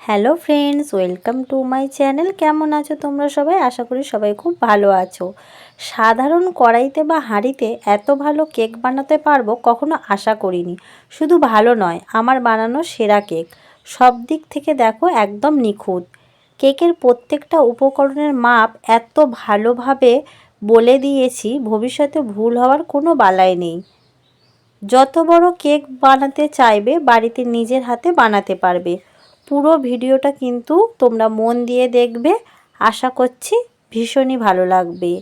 Hello friends, welcome to my channel. কেমন আছো তোমরা সবাই? আশা করি সবাই খুব ভালো আছো। সাধারণ কড়াইতে বা হাঁড়িতে এত ভালো কেক বানাতে পারবো কখনো আশা করিনি। শুধু ভালো নয়, আমার বানানো সেরা কেক। সব দিক থেকে দেখো একদম নিখুঁত। কেকের প্রত্যেকটা উপকরণের মাপ এত ভালোভাবে বলে দিয়েছি, ভবিষ্যতে ভুল হওয়ার কোনো বালাই নেই। যত বড় কেক বানাতে চাইবে বাড়িতে নিজের হাতে বানাতে পারবে। পুরো ভিডিওটা কিন্তু তোমরা মন দিয়ে দেখবে, আশা করছি ভীষণই ভালো লাগবে।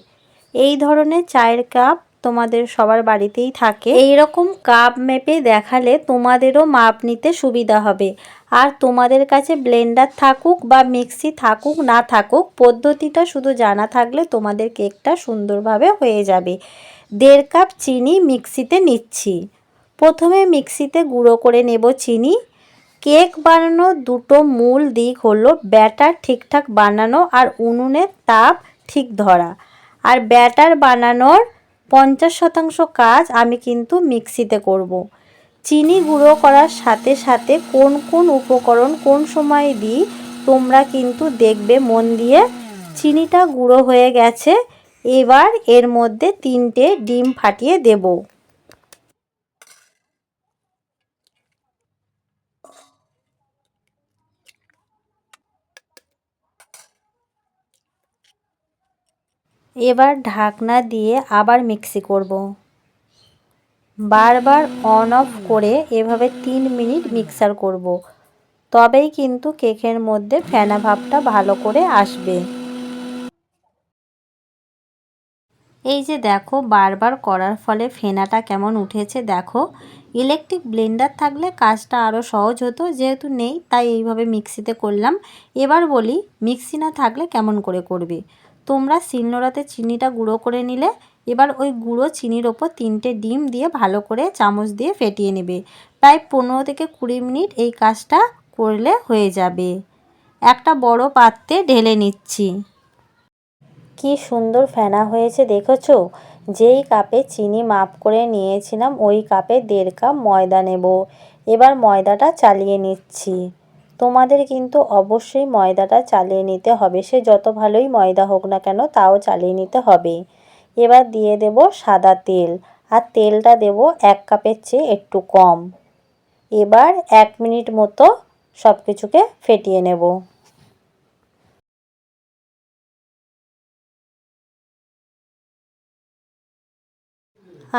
এই ধরনের চায়ের কাপ তোমাদের সবার বাড়িতেই থাকে। এই রকম কাপ মেপে দেখালে তোমাদেরও মাপ নিতে সুবিধা হবে। আর তোমাদের কাছে ব্লেন্ডার থাকুক বা মিক্সি থাকুক না থাকুক, পদ্ধতিটা শুধু জানা থাকলে তোমাদের কেকটা সুন্দরভাবে হয়ে যাবে। 1.5 কাপ চিনি মিক্সিতে নিচ্ছি। প্রথমে মিক্সিতে গুঁড়ো করে নেব চিনি। কেক বানানোর দুটো মূল দিক হলো ব্যাটার ঠিকঠাক বানানো আর উনুনের তাপ ঠিক ধরা। আর ব্যাটার বানানোর 50% কাজ আমি কিন্তু মিক্সিতে করব। চিনি গুঁড়ো করার সাথে সাথে কোন কোন উপকরণ কোন সময় দিই তোমরা কিন্তু দেখবে মন দিয়ে। চিনিটা গুঁড়ো হয়ে গেছে, এবার এর মধ্যে 3টে ডিম ফাটিয়ে দেব। এবার ঢাকনা দিয়ে আবার মিক্সি করব। বারবার অন অফ করে এভাবে 3 মিনিট মিক্সার করব। তবেই কিন্তু কেকের মধ্যে ফেনা ভাবটা ভালো করে আসবে। এই যে দেখো, বারবার করার ফলে ফেনাটা কেমন উঠেছে দেখো। ইলেকট্রিক ব্লেন্ডার থাকলে কাজটা আরও সহজ হতো, যেহেতু নেই তাই এইভাবে মিক্সিতে করলাম। এবার বলি, মিক্সি না থাকলে কেমন করে করবে। তোমরা শিলনোড়াতে চিনিটা গুঁড়ো করে নিলে, এবার ওই গুঁড়ো চিনির ওপর 3টে ডিম দিয়ে ভালো করে চামচ দিয়ে ফেটিয়ে নেবে। প্রায় 15 থেকে 20 মিনিট এই কাজটা করলে হয়ে যাবে। একটা বড় পাত্রে ঢেলে নিচ্ছি। কি সুন্দর ফেনা হয়েছে দেখেছো। যেই কাপে চিনি মাপ করে নিয়েছিলাম ওই কাপে 1.5 কাপ ময়দা নেব। এবার ময়দাটা চালিয়ে নিচ্ছি। তোমাদের কিন্তু অবশ্যই ময়দাটা চালিয়ে নিতে হবে, সে যত ভালোই ময়দা হোক না কেন তাও চালিয়ে নিতে হবে। এবার দিয়ে দেব সাদা তেল, আর তেলটা দেব 1 কাপের চেয়ে একটু কম। এবার 1 মিনিট মতো সব কিছুকে ফেটিয়ে নেব।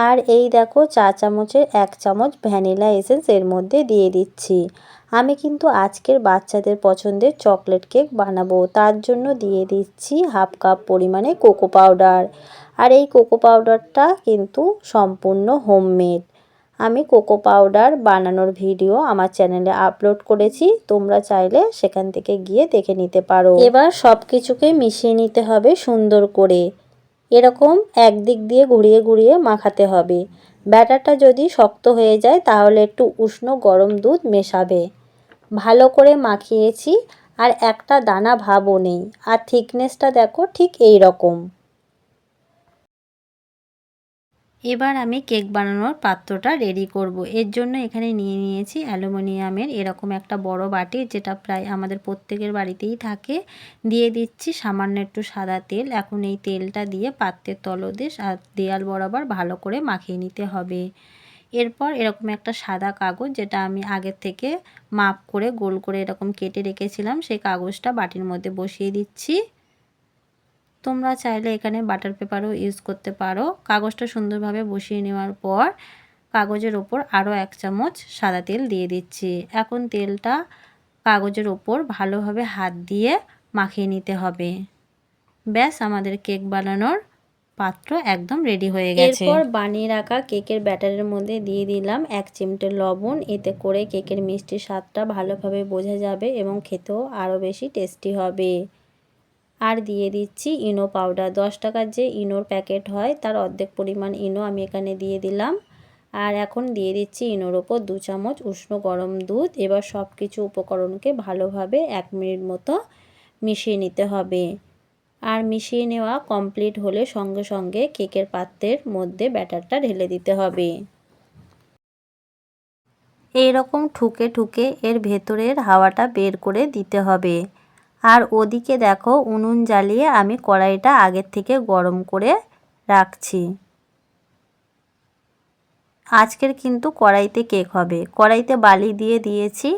আর এই দেখো, চা চামচের 1 চামচ ভ্যানিলা এসেন্স এর মধ্যে দিয়ে দিচ্ছি। আমি কিন্তু আজকের বাচ্চাদের পছন্দের চকলেট কেক বানাবো, তার জন্য দিয়ে দিচ্ছি 1/2 কাপ পরিমাণে কোকো পাউডার। আর এই কোকো পাউডারটা কিন্তু সম্পূর্ণ হোমমেড। আমি কোকো পাউডার বানানোর ভিডিও আমার চ্যানেলে আপলোড করেছি, তোমরা চাইলে সেখান থেকে গিয়ে দেখে নিতে পারো। এবার সব কিছুকে মিশিয়ে নিতে হবে সুন্দর করে। এরকম একদিক দিয়ে ঘুরিয়ে ঘুরিয়ে মাখাতে হবে। ব্যাটারটা যদি শক্ত হয়ে যায় তাহলে একটু উষ্ণ গরম দুধ মেশাবে। ভালো করে মাখিয়েছি, আর একটা দানা ভাবও নেই। আর থিকনেসটা দেখো ঠিক এই রকম। এবার আমি কেক বানানোর পাত্রটা রেডি করব। এর জন্য এখানে নিয়ে নিয়েছি অ্যালুমিনিয়ামের এরকম একটা বড় বাটি, যেটা প্রায় আমাদের প্রত্যেকের বাড়িতেই থাকে। দিয়ে দিচ্ছি সামান্য একটু সাদা তেল। এখন এই তেলটা দিয়ে পাত্রের তলদেশ আর দেয়াল বরাবর ভালো করে মাখিয়ে নিতে হবে। এরপর এরকম একটা সাদা কাগজ, যেটা আমি আগের থেকে মাপ করে গোল করে এরকম কেটে রেখেছিলাম, সেই কাগজটা বাটির মধ্যে বসিয়ে দিচ্ছি। তোমরা চাইলে এখানে বাটার পেপারও ইউজ করতে পারো। কাগজটা সুন্দরভাবে বসিয়ে নেওয়ার পর কাগজের ওপর আরও 1 চামচ সাদা তেল দিয়ে দিচ্ছি। এখন তেলটা কাগজের ওপর ভালোভাবে হাত দিয়ে মাখিয়ে নিতে হবে। ব্যাস, আমাদের কেক বানানোর পাত্র একদম রেডি হয়ে গেছে। এরপর বানিয়ে রাখা কেকের ব্যাটারের মধ্যে দিয়ে দিলাম 1 চিমটে লবণ। এতে করে কেকের মিষ্টি স্বাদটা ভালোভাবে বোঝা যাবে এবং খেতেও আরও বেশি টেস্টি হবে। আর দিয়ে দিচ্ছি ইনো পাউডার। 10 টাকার যে ইনোর প্যাকেট হয় তার অর্ধেক পরিমাণ ইনো আমি এখানে দিয়ে দিলাম। আর এখন দিয়ে দিচ্ছি ইনোর ওপর 2 চামচ উষ্ণ গরম দুধ। এবার সব কিছু উপকরণকে ভালোভাবে 1 মিনিট মতো মিশিয়ে নিতে হবে। আর মিশিয়ে নেওয়া কমপ্লিট হলে সঙ্গে সঙ্গে কেকের পাত্রের মধ্যে ব্যাটারটা ঢেলে দিতে হবে। এই রকম ঠুকে ঠুকে এর ভেতরের হাওয়াটা বের করে দিতে হবে। আর ওদিকে দেখো উনুন জ্বালিয়ে আমি কড়াইটা আগের থেকে গরম করে রাখছি। আজকের কিন্তু কড়াইতে কেক হবে। কড়াইতে বালি দিয়ে দিয়েছি,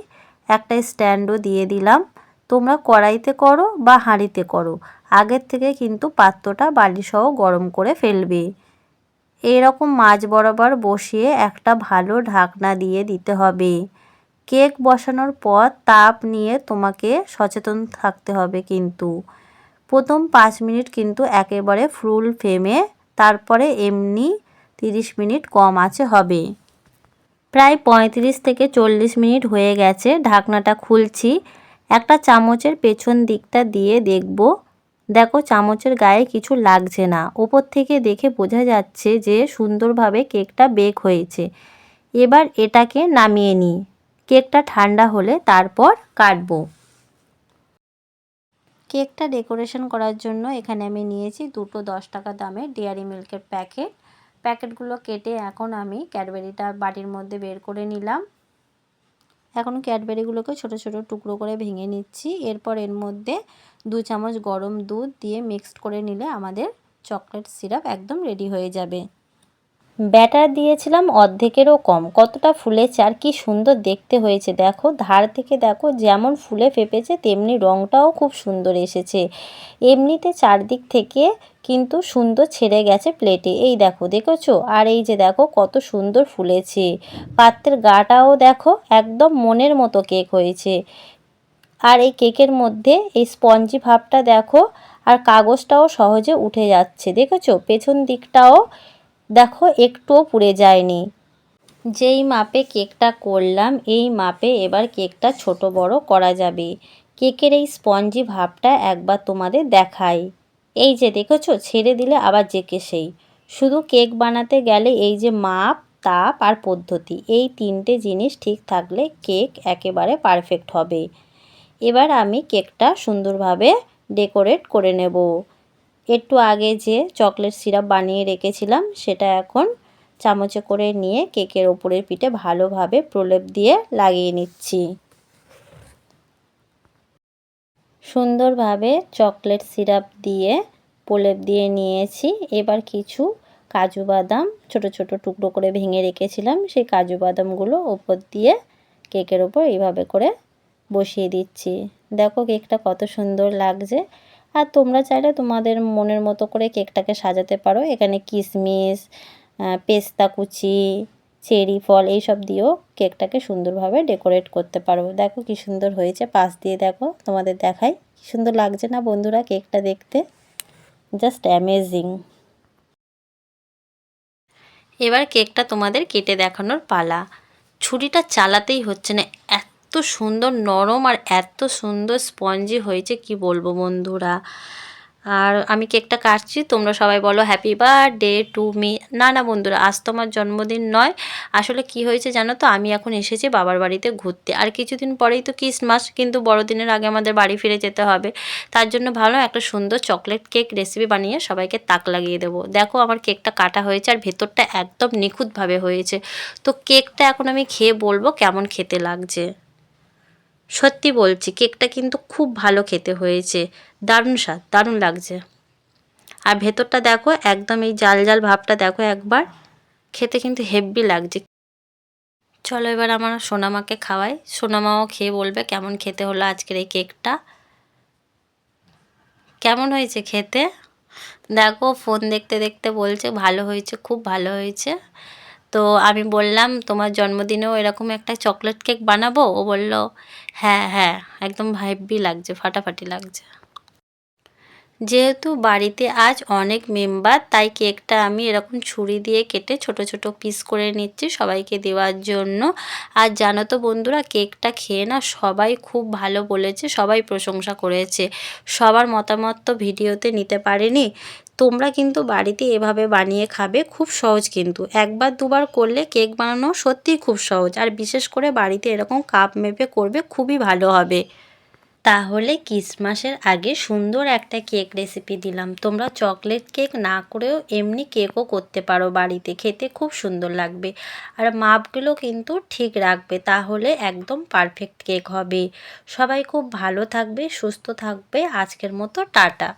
একটা স্ট্যান্ডও দিয়ে দিলাম। তোমরা কড়াইতে করো বা হাঁড়িতে করো, আগের থেকে কিন্তু পাত্রটা বালিসহ গরম করে ফেলবে। এইরকম মাঝ বরাবর বসিয়ে একটা ভালো ঢাকনা দিয়ে দিতে হবে। কেক বসানোর পর তাপ নিয়ে তোমাকে সচেতন থাকতে হবে কিন্তু। প্রথম 5 মিনিট কিন্তু একেবারে ফুল ফ্লেমে, তারপরে এমনি 30 মিনিট কম আঁচে হবে। প্রায় 35 থেকে 40 মিনিট হয়ে গেছে। ঢাকনাটা খুলছি, একটা চামচের পেছন দিকটা দিয়ে দেখব। দেখো চামচের গায়ে কিছু লাগছে না। ওপর থেকে দেখে বোঝা যাচ্ছে যে সুন্দরভাবে কেকটা বেক হয়েছে। এবার এটাকে নামিয়ে নিই। কেকটা ঠান্ডা হলে তারপর কাটবো। কেকটা ডেকোরেশন করার জন্য এখানে আমি নিয়েছি দুটো 10 টাকা দামের ডেয়ারি মিল্কের প্যাকেটগুলো কেটে এখন আমি ক্যাডবেরিটা বাটির মধ্যে বের করে নিলাম। এখন ক্যাডবেরিগুলোকে ছোট ছোট টুকরো করে ভেঙে নিচ্ছি। এরপর এর মধ্যে 2 চামচ গরম দুধ দিয়ে মিক্সড করে নিলে আমাদের চকলেট সিরাপ একদম রেডি হয়ে যাবে। ব্যাটার দিয়েছিলাম অর্ধেকেরও কম, কতটা ফুলেছে আর কি সুন্দর দেখতে হয়েছে। দেখো ধার থেকে দেখো যেমন ফুলে ফেপেছে তেমনি রঙটাও খুব সুন্দর এসেছে। এমনিতে চারদিক থেকে কিন্তু সুন্দর ছেড়ে গেছে প্লেটে, এই দেখো দেখেছো। আর এই যে দেখো কত সুন্দর ফুলেছে। পাত্রের গাটাও দেখো একদম মনের মতো কেক হয়েছে। আর এই কেকের মধ্যে এই স্পঞ্জি ভাবটা দেখো, আর কাগজটাও সহজে উঠে যাচ্ছে দেখেছো। পেছন দিকটাও দেখো একটুও পুড়ে যায়নি। যেই মাপে কেকটা করলাম এই মাপে এবার কেকটা ছোট বড় করা যাবে। কেকের এই স্পঞ্জি ভাবটা একবার তোমাদের দেখাই। এই যে দেখেছো, ছেড়ে দিলে আবার জেকে সেই। শুধু কেক বানাতে গেলে এই যে মাপ, তাপ আর পদ্ধতি, এই 3টে জিনিস ঠিক থাকলে কেক একেবারে পারফেক্ট হবে। এবার আমি কেকটা সুন্দরভাবে ডেকোরেট করে নেব। একটু আগে যে চকলেট সিরাপ বানিয়ে রেখেছিলাম সেটা এখন চামচে করে নিয়ে কেকের ওপরের পিঠে ভালোভাবে প্রলেপ দিয়ে লাগিয়ে নিচ্ছি। সুন্দরভাবে চকলেট সিরাপ দিয়ে প্রলেপ দিয়ে নিয়েছি। এবার কিছু কাজু বাদাম ছোট ছোট টুকরো করে ভেঙে রেখেছিলাম, সেই কাজু বাদামগুলো ওপর দিয়ে কেকের ওপর এইভাবে করে বসিয়ে দিচ্ছি। দেখো কেকটা কত সুন্দর লাগছে। আর তোমরা চাইলে তোমাদের মনের মতো করে কেকটাকে সাজাতে পারো। এখানে কিশমিশ, পেস্তা কুচি, চেরি ফল এইসব দিয়েও কেকটাকে সুন্দরভাবে ডেকোরেট করতে পারো। দেখো কি সুন্দর হয়েছে, পাশ দিয়ে দেখো তোমাদের দেখাই কি সুন্দর লাগছে না বন্ধুরা কেকটা দেখতে, জাস্ট অ্যামেজিং। এবার কেকটা তোমাদের কেটে দেখানোর পালা। ছুরিটা চালাতেই হচ্ছে না, এত সুন্দর নরম আর এত সুন্দর স্পঞ্জি হয়েছে কি বলবো বন্ধুরা। আর আমি কেকটা কাটছি, তোমরা সবাই বলো হ্যাপি বার্থডে টু মি। না না বন্ধুরা, আজ তো আমার জন্মদিন নয়। আসলে কি হয়েছে জানো তো, আমি এখন এসেছি বাবার বাড়িতে ঘুরতে, আর কিছুদিন পরেই তো ক্রিসমাস, কিন্তু বড়দিনের আগে আমাদের বাড়ি ফিরে যেতে হবে। তার জন্য ভালো একটা সুন্দর চকলেট কেক রেসিপি বানিয়ে সবাইকে তাক লাগিয়ে দেবো। দেখো আমার কেকটা কাটা হয়েছে আর ভেতরটা একদম নিখুঁতভাবে হয়েছে। তো কেকটা এখন আমি খেয়ে বলবো কেমন খেতে লাগছে। সত্যি বলছি কেকটা কিন্তু খুব ভালো খেতে হয়েছে, দারুণ স্বাদ, দারুণ লাগছে। আর ভেতরটা দেখো একদম এই জাল জাল ভাবটা দেখো একবার, খেতে কিন্তু হেব্বি লাগছে। চলো এবার আমার সোনামাকে খাওয়াই, সোনামাও খেয়ে বলবে কেমন খেতে হলো আজকের এই কেকটা। কেমন হয়েছে খেতে? দেখো ফোন দেখতে দেখতে বলছে ভালো হয়েছে, খুব ভালো হয়েছে। তো আমি বললাম তোমার জন্মদিনেও এরকম একটা চকলেট কেক বানাবো? ও বলল হ্যাঁ হ্যাঁ, একদম হেব্বি লাগছে, ফাটাফাটি লাগছে। যেহেতু বাড়িতে আজ অনেক মেম্বার, তাই কেকটা আমি এরকম ছুরি দিয়ে কেটে ছোট ছোট পিস করে নিচ্ছি সবাইকে দেওয়ার জন্য। আর জানো তো বন্ধুরা, কেকটা খেয়ে না সবাই খুব ভালো বলেছে, সবাই প্রশংসা করেছে। সবার মতামত তো ভিডিওতে নিতে পারিনি। তোমরা কিন্তু বাড়িতে এভাবে বানিয়ে খাবে, খুব সহজ কিন্তু। একবার দুবার করলে কেক বানানো সত্যিই খুব সহজ, আর বিশেষ করে বাড়িতে এরকম কাপ মেপে করবে, খুবই ভালো হবে। তাহলে ক্রিসমাসের আগে সুন্দর একটা কেক রেসিপি দিলাম। তোমরা চকলেট কেক না করেও এমনি কেকও করতে পারো বাড়িতে, খেতে খুব সুন্দর লাগবে। আর মাপগুলো কিন্তু ঠিক রাখবে, তাহলে একদম পারফেক্ট কেক হবে। সবাই খুব ভালো থাকবে, সুস্থ থাকবে। আজকের মতো টাটা।